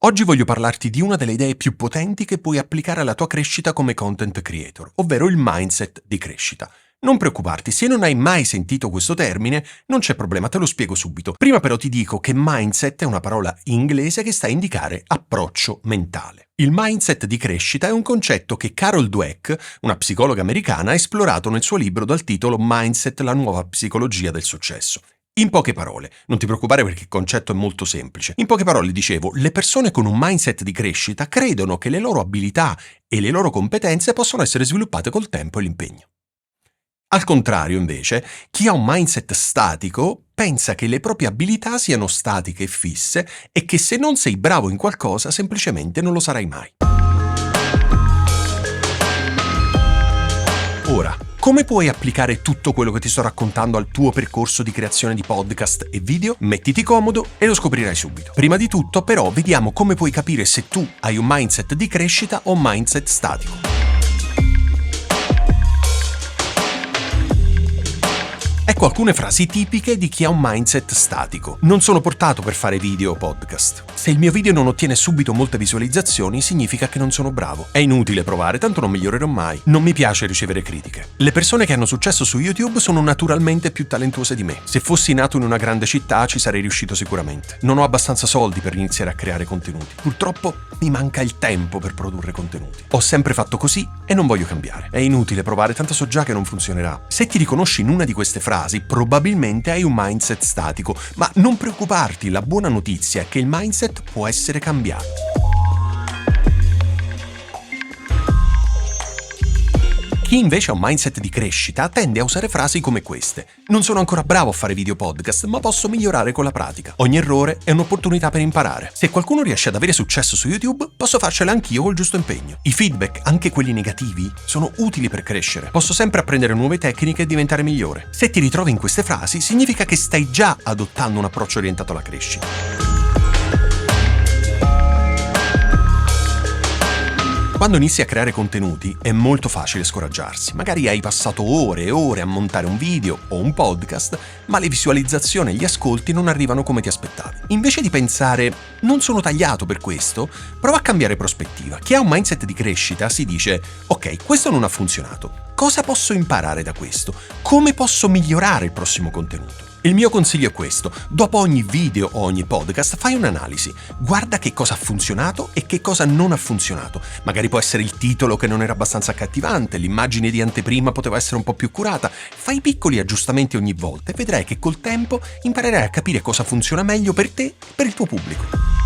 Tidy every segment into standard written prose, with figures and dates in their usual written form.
Oggi voglio parlarti di una delle idee più potenti che puoi applicare alla tua crescita come content creator, ovvero il mindset di crescita. Non preoccuparti, se non hai mai sentito questo termine, non c'è problema, te lo spiego subito. Prima però ti dico che mindset è una parola inglese che sta a indicare approccio mentale. Il mindset di crescita è un concetto che Carol Dweck, una psicologa americana, ha esplorato nel suo libro dal titolo Mindset, la nuova psicologia del successo. In poche parole, non ti preoccupare perché il concetto è molto semplice. In poche parole dicevo, le persone con un mindset di crescita credono che le loro abilità e le loro competenze possono essere sviluppate col tempo e l'impegno. Al contrario, invece, chi ha un mindset statico pensa che le proprie abilità siano statiche e fisse e che se non sei bravo in qualcosa semplicemente non lo sarai mai. Ora, come puoi applicare tutto quello che ti sto raccontando al tuo percorso di creazione di podcast e video? Mettiti comodo e lo scoprirai subito. Prima di tutto, però, vediamo come puoi capire se tu hai un mindset di crescita o un mindset statico. Ecco alcune frasi tipiche di chi ha un mindset statico. Non sono portato per fare video o podcast. Se il mio video non ottiene subito molte visualizzazioni, significa che non sono bravo. È inutile provare, tanto non migliorerò mai. Non mi piace ricevere critiche. Le persone che hanno successo su YouTube sono naturalmente più talentuose di me. Se fossi nato in una grande città ci sarei riuscito sicuramente. Non ho abbastanza soldi per iniziare a creare contenuti. Purtroppo mi manca il tempo per produrre contenuti. Ho sempre fatto così e non voglio cambiare. È inutile provare, tanto so già che non funzionerà. Se ti riconosci in una di queste frasi, probabilmente hai un mindset statico, ma non preoccuparti, la buona notizia è che il mindset può essere cambiato. Chi invece ha un mindset di crescita tende a usare frasi come queste. Non sono ancora bravo a fare video podcast, ma posso migliorare con la pratica. Ogni errore è un'opportunità per imparare. Se qualcuno riesce ad avere successo su YouTube, posso farcela anch'io col giusto impegno. I feedback, anche quelli negativi, sono utili per crescere. Posso sempre apprendere nuove tecniche e diventare migliore. Se ti ritrovi in queste frasi, significa che stai già adottando un approccio orientato alla crescita. Quando inizi a creare contenuti è molto facile scoraggiarsi. Magari hai passato ore e ore a montare un video o un podcast, ma le visualizzazioni e gli ascolti non arrivano come ti aspettavi. Invece di pensare non sono tagliato per questo, prova a cambiare prospettiva. Chi ha un mindset di crescita si dice ok, questo non ha funzionato. Cosa posso imparare da questo? Come posso migliorare il prossimo contenuto? Il mio consiglio è questo: dopo ogni video o ogni podcast fai un'analisi, guarda che cosa ha funzionato e che cosa non ha funzionato. Magari può essere il titolo che non era abbastanza accattivante, l'immagine di anteprima poteva essere un po' più curata. Fai piccoli aggiustamenti ogni volta e vedrai che col tempo imparerai a capire cosa funziona meglio per te e per il tuo pubblico.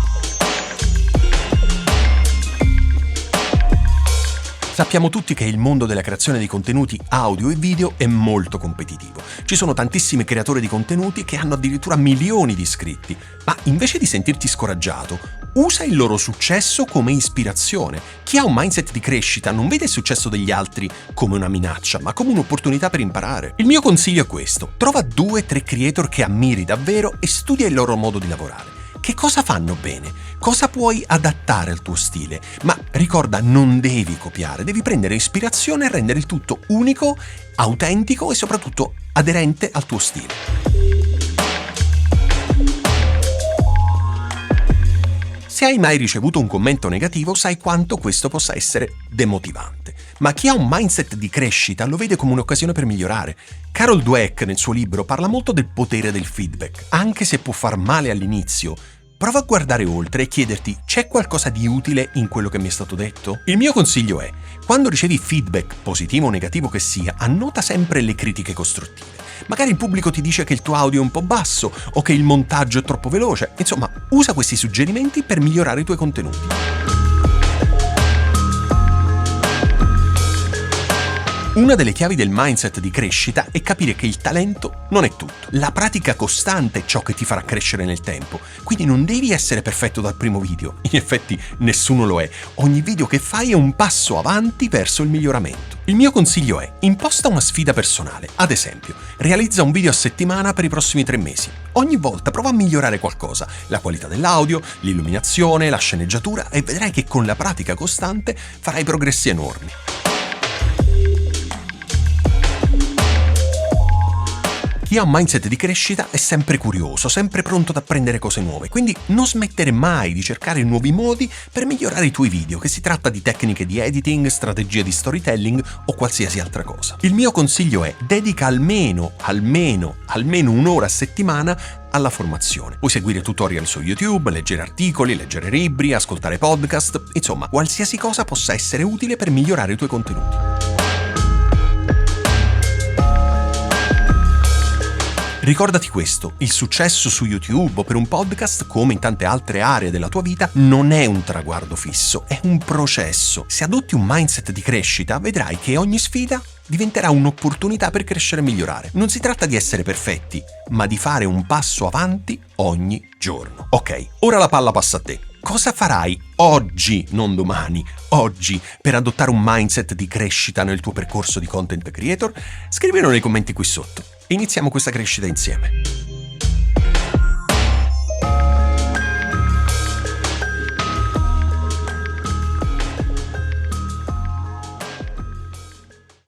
Sappiamo tutti che il mondo della creazione di contenuti audio e video è molto competitivo. Ci sono tantissimi creatori di contenuti che hanno addirittura milioni di iscritti, ma invece di sentirti scoraggiato, usa il loro successo come ispirazione. Chi ha un mindset di crescita non vede il successo degli altri come una minaccia, ma come un'opportunità per imparare. Il mio consiglio è questo: trova 2-3 creator che ammiri davvero e studia il loro modo di lavorare. Che cosa fanno bene? Cosa puoi adattare al tuo stile? Ma ricorda, non devi copiare, devi prendere ispirazione e rendere il tutto unico, autentico e soprattutto aderente al tuo stile. Se hai mai ricevuto un commento negativo, sai quanto questo possa essere demotivante. Ma chi ha un mindset di crescita lo vede come un'occasione per migliorare. Carol Dweck nel suo libro parla molto del potere del feedback. Anche se può far male all'inizio, prova a guardare oltre e chiederti: c'è qualcosa di utile in quello che mi è stato detto? Il mio consiglio è: quando ricevi feedback, positivo o negativo che sia, annota sempre le critiche costruttive. Magari il pubblico ti dice che il tuo audio è un po' basso o che il montaggio è troppo veloce. Insomma, usa questi suggerimenti per migliorare i tuoi contenuti. Una delle chiavi del mindset di crescita è capire che il talento non è tutto. La pratica costante è ciò che ti farà crescere nel tempo. Quindi non devi essere perfetto dal primo video. In effetti nessuno lo è. Ogni video che fai è un passo avanti verso il miglioramento. Il mio consiglio è: imposta una sfida personale. Ad esempio, realizza un video a settimana per i prossimi 3 mesi. Ogni volta prova a migliorare qualcosa: la qualità dell'audio, l'illuminazione, la sceneggiatura, e vedrai che con la pratica costante farai progressi enormi. Chi Chi ha un mindset di crescita è sempre curioso, sempre pronto ad apprendere cose nuove, quindi non smettere mai di cercare nuovi modi per migliorare i tuoi video, che si tratta di tecniche di editing, strategie di storytelling o qualsiasi altra cosa. Il mio consiglio è: dedica almeno un'ora a settimana alla formazione. Puoi seguire tutorial su YouTube, leggere articoli, leggere libri, ascoltare podcast, insomma, qualsiasi cosa possa essere utile per migliorare i tuoi contenuti. Ricordati questo: il successo su YouTube o per un podcast, come in tante altre aree della tua vita, non è un traguardo fisso, è un processo. Se adotti un mindset di crescita, vedrai che ogni sfida diventerà un'opportunità per crescere e migliorare. Non si tratta di essere perfetti, ma di fare un passo avanti ogni giorno. Ok, ora la palla passa a te. Cosa farai oggi, non domani, oggi, per adottare un mindset di crescita nel tuo percorso di content creator? Scrivilo nei commenti qui sotto e iniziamo questa crescita insieme.